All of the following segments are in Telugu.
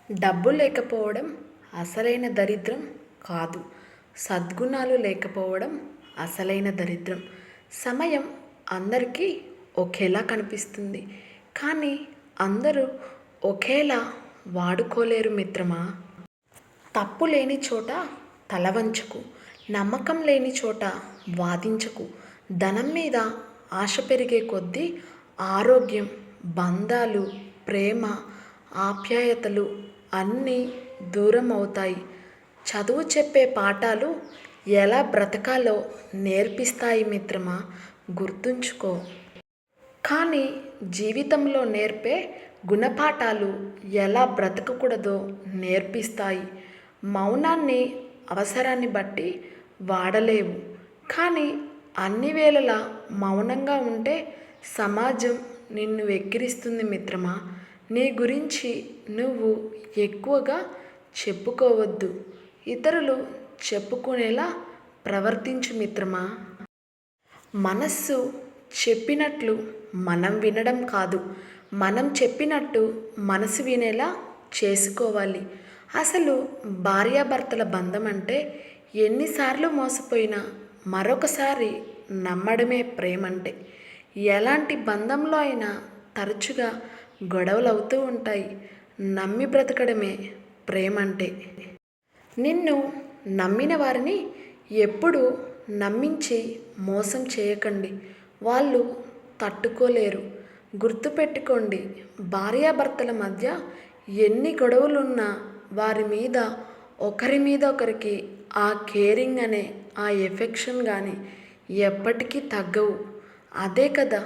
డబ్బు లేకపోవడం అసలైన దరిద్రం కాదు. సద్గుణాలు లేకపోవడం అసలైన దరిద్రం. సమయం అందరికీ ఒకేలా కనిపిస్తుంది. కానీ అందరూ ఒకేలా వాడుకోలేరు మిత్రమా. తప్పు లేని చోట తల వంచకు. నమ్మకం లేని చోట వాదించకు. ధనం మీద ఆశ పెరిగే కొద్దీ ఆరోగ్యం, బంధాలు, ప్రేమ, ఆప్యాయతలు అన్నీ దూరం అవుతాయి. చదువు చెప్పే పాఠాలు ఎలా బ్రతకాలో నేర్పిస్తాయి మిత్రమా, గుర్తుంచుకో. కానీ జీవితంలో నేర్పే గుణపాఠాలు ఎలా బ్రతకకూడదో నేర్పిస్తాయి. మౌనాన్ని అవసరాన్ని బట్టి వాడలేవు. కానీ అన్ని వేళలా మౌనంగా ఉంటే సమాజం నిన్ను వెక్కిరిస్తుంది మిత్రమా. నీ గురించి నువ్వు ఎక్కువగా చెప్పుకోవద్దు. ఇతరులు చెప్పుకునేలా ప్రవర్తించు మిత్రమా. మనస్సు చెప్పినట్లు మనం వినడం కాదు, మనం చెప్పినట్టు మనసు వినేలా చేసుకోవాలి. అసలు భార్యాభర్తల బంధం అంటే ఎన్నిసార్లు మోసపోయినా మరొకసారి నమ్మడమే ప్రేమంటే. ఎలాంటి బంధంలో అయినా తరచుగా గొడవలు అవుతూ ఉంటాయి. నమ్మి బ్రతకడమే ప్రేమంటే. నిన్ను నమ్మిన వారిని ఎప్పుడూ నమ్మించి మోసం చేయకండి. వాళ్ళు తట్టుకోలేరు. గుర్తుపెట్టుకోండి, భార్యాభర్తల మధ్య ఎన్ని గొడవలున్నా వారి మీద ఒకరి మీద ఒకరికి ఆ కేరింగ్ అనే ఆ ఎఫెక్షన్ కానీ ఎప్పటికీ తగ్గవు. అదే కదా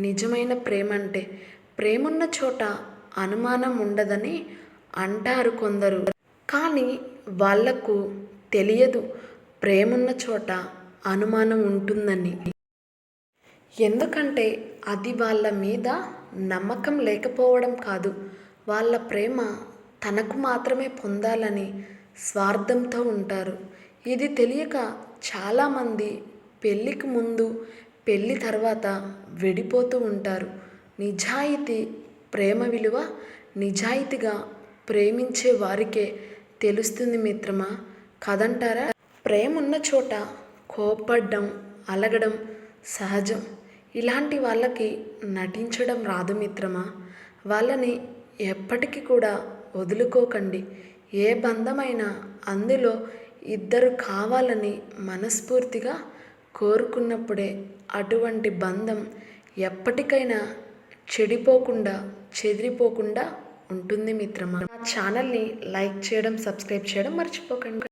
నిజమైన ప్రేమ అంటే. ప్రేమున్న చోట అనుమానం ఉండదని అంటారు కొందరు. కానీ వాళ్లకు తెలియదు ప్రేమున్న చోట అనుమానం ఉంటుందని. ఎందుకంటే అది వాళ్ళ మీద నమ్మకం లేకపోవడం కాదు, వాళ్ళ ప్రేమ తనకు మాత్రమే పొందాలని స్వార్థంతో ఉంటారు. ఇది తెలియక చాలామంది పెళ్ళికి ముందు, పెళ్ళి తర్వాత విడిపోతూ ఉంటారు. నిజాయితీ ప్రేమ విలువ నిజాయితీగా ప్రేమించే వారికే తెలుస్తుంది మిత్రమా, కదంటారా. ప్రేమ ఉన్న చోట కోపడ్డం, అలగడం సహజం. ఇలాంటి వాళ్ళకి నటించడం రాదు మిత్రమా. వాళ్ళని ఎప్పటికీ కూడా వదులుకోకండి. ఏ బంధమైనా అందులో ఇద్దరు కావాలని మనస్ఫూర్తిగా కోరుకున్నప్పుడే అటువంటి బంధం ఎప్పటికైనా చెడిపోకుండా, చెదిరిపోకుండా ఉంటుంది మిత్రమా. నా ఛానల్ని లైక్ చేయడం, సబ్స్క్రైబ్ చేయడం మర్చిపోకండి.